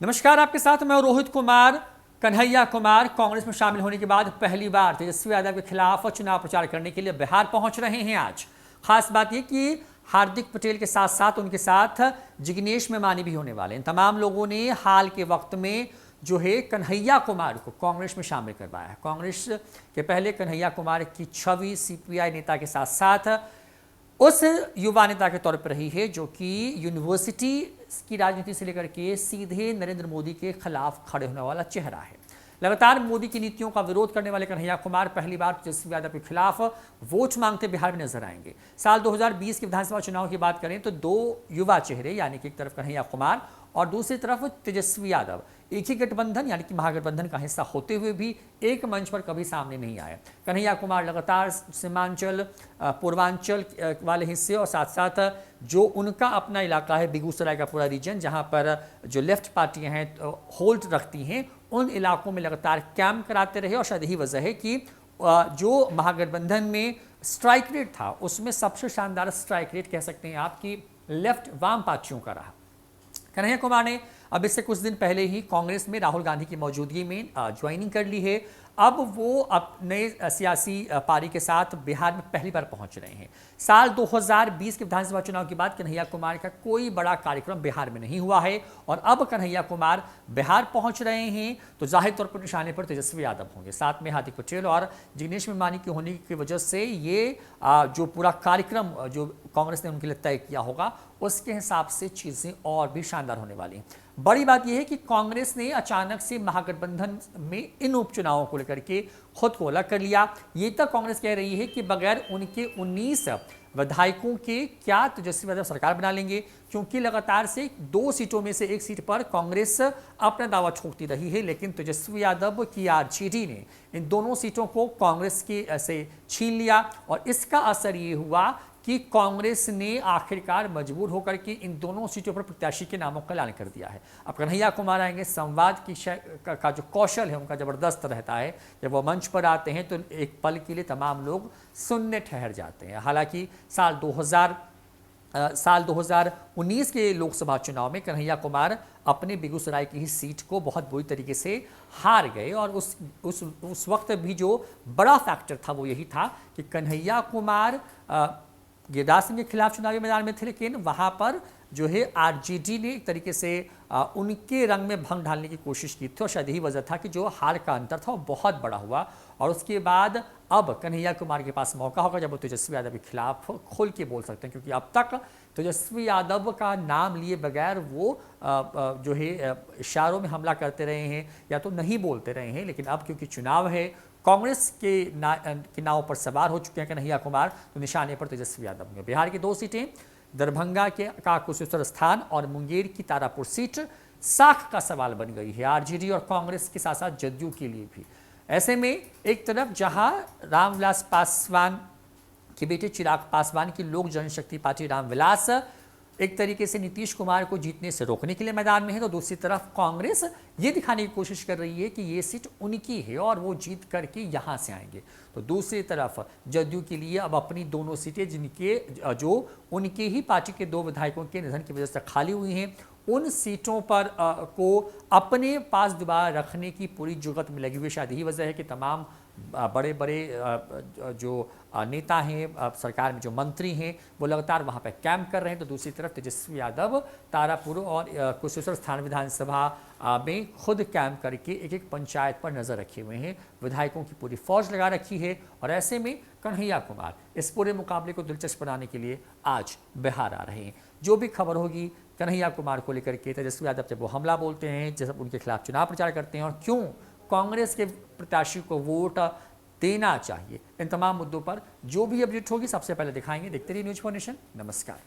नमस्कार, आपके साथ मैं रोहित कुमार। कन्हैया कुमार कांग्रेस में शामिल होने के बाद पहली बार तेजस्वी यादव के खिलाफ चुनाव प्रचार करने के लिए बिहार पहुंच रहे हैं। आज खास बात यह कि हार्दिक पटेल के साथ साथ उनके साथ जिग्नेश मेवानी भी होने वाले हैं। तमाम लोगों ने हाल के वक्त में जो है कन्हैया कुमार को कांग्रेस में शामिल करवाया है। कांग्रेस के पहले कन्हैया कुमार की छवि सीपीआई नेता के साथ साथ उस युवा नेता के तौर पर रही है जो कि यूनिवर्सिटी की राजनीति से लेकर के सीधे नरेंद्र मोदी के खिलाफ खड़े होने वाला चेहरा है। लगातार मोदी की नीतियों का विरोध करने वाले कन्हैया कुमार पहली बार तेजस्वी यादव के खिलाफ वोट मांगते बिहार में नजर आएंगे। साल 2020 के विधानसभा चुनाव की बात करें तो दो युवा चेहरे यानी कि एक तरफ कन्हैया कुमार और दूसरी तरफ तेजस्वी यादव एक ही गठबंधन यानी कि महागठबंधन का हिस्सा होते हुए भी एक मंच पर कभी सामने नहीं आए। कन्हैया कुमार लगातार सीमांचल पूर्वांचल वाले हिस्से और साथ साथ जो उनका अपना इलाका है बेगूसराय का पूरा रीजन जहां पर जो लेफ्ट पार्टियां हैं होल्ड रखती हैं उन इलाकों में लगातार कैंप कराते रहे और शायद यही वजह है कि जो महागठबंधन में स्ट्राइक रेट था उसमें सबसे शानदार स्ट्राइक रेट कह सकते हैं आप कि लेफ्ट वाम पार्टियों का रहा। कन्हैया कुमार ने अब इससे कुछ दिन पहले ही कांग्रेस में राहुल गांधी की मौजूदगी में ज्वाइनिंग कर ली है। अब वो अपने सियासी पारी के साथ बिहार में पहली बार पहुंच रहे हैं। साल 2020 के विधानसभा चुनाव के बाद कन्हैया कुमार का कोई बड़ा कार्यक्रम बिहार में नहीं हुआ है और अब कन्हैया कुमार बिहार पहुंच रहे हैं तो जाहिर तौर पर निशाने पर तेजस्वी यादव होंगे। साथ में हार्दिक पटेल और जिग्नेश मेवानी के होने की वजह से ये जो पूरा कार्यक्रम जो कांग्रेस ने उनके लिए तय किया होगा उसके हिसाब से चीजें और भी शानदार होने वाली हैं। बड़ी बात यह है कि कांग्रेस ने अचानक से महागठबंधन में इन उपचुनावों को लेकर के खुद को अलग कर लिया। ये तक कांग्रेस कह रही है कि बगैर उनके 19 विधायकों के क्या तेजस्वी यादव सरकार बना लेंगे, क्योंकि लगातार से 2 सीटों में से एक सीट पर कांग्रेस अपना दावा ठोकती रही है, लेकिन तेजस्वी यादव की आरजेडी ने इन दोनों सीटों को कांग्रेस के से छीन लिया और इसका असर ये हुआ कि कांग्रेस ने आखिरकार मजबूर होकर के इन दोनों सीटों पर प्रत्याशी के नामों का ऐलान कर दिया है। अब कन्हैया कुमार आएंगे, संवाद की का जो कौशल है उनका जबरदस्त रहता है। जब वो मंच पर आते हैं तो एक पल के लिए तमाम लोग सुनने ठहर जाते हैं। हालांकि साल 2019 के लोकसभा चुनाव में कन्हैया कुमार अपने बेगूसराय की ही सीट को बहुत बुरी तरीके से हार गए और उस वक्त भी जो बड़ा फैक्टर था वो यही था कि कन्हैया कुमार गिरिराज सिंह के खिलाफ चुनावी मैदान में थे, लेकिन वहां पर जो है आरजेडी ने एक तरीके से उनके रंग में भंग डालने की कोशिश की थी और शायद यही वजह था कि जो हार का अंतर था वो बहुत बड़ा हुआ। और उसके बाद अब कन्हैया कुमार के पास मौका होगा जब वो तेजस्वी यादव के खिलाफ खुल के बोल सकते हैं, क्योंकि अब तक तेजस्वी यादव का नाम लिए बगैर वो जो है इशारों में हमला करते रहे हैं या तो नहीं बोलते रहे हैं। लेकिन अब क्योंकि चुनाव है, कांग्रेस के नाव पर सवार हो चुके हैं कन्हैया कुमार, तो निशाने पर तेजस्वी यादव होंगे। बिहार की 2 सीटें दरभंगा के कुशेश्वर स्थान और मुंगेर की तारापुर सीट साख का सवाल बन गई है आरजेडी और कांग्रेस के साथ साथ जदयू के लिए भी। ऐसे में एक तरफ जहां रामविलास पासवान के बेटे चिराग पासवान की लोक जनशक्ति पार्टी रामविलास एक तरीके से नीतीश कुमार को जीतने से रोकने के लिए मैदान में है, तो दूसरी तरफ कांग्रेस ये दिखाने की कोशिश कर रही है कि ये सीट उनकी है और वो जीत करके यहाँ से आएंगे। तो दूसरी तरफ जदयू के लिए अब अपनी दोनों सीटें जिनके जो उनके ही पार्टी के 2 विधायकों के निधन की वजह से खाली हुई हैं, उन सीटों पर को अपने पास दोबारा रखने की पूरी जुगत में लगी हुई। शायद यही वजह है कि तमाम बड़े बड़े जो नेता हैं सरकार में जो मंत्री हैं वो लगातार वहाँ पर कैंप कर रहे हैं। तो दूसरी तरफ तेजस्वी यादव तारापुर और कुशेश्वर स्थान विधानसभा में खुद कैंप करके एक एक पंचायत पर नजर रखे हुए हैं, विधायकों की पूरी फौज लगा रखी है। और ऐसे में कन्हैया कुमार इस पूरे मुकाबले को दिलचस्प बनाने के लिए आज बिहार आ रहे हैं। जो भी खबर होगी कन्हैया कुमार को लेकर के, तेजस्वी यादव जब वो हमला बोलते हैं, जब उनके खिलाफ चुनाव प्रचार करते हैं और क्यों कांग्रेस के प्रत्याशी को वोट देना चाहिए, इन तमाम मुद्दों पर जो भी अपडेट होगी सबसे पहले दिखाएंगे। देखते रहिए न्यूज़4 नेशन। नमस्कार।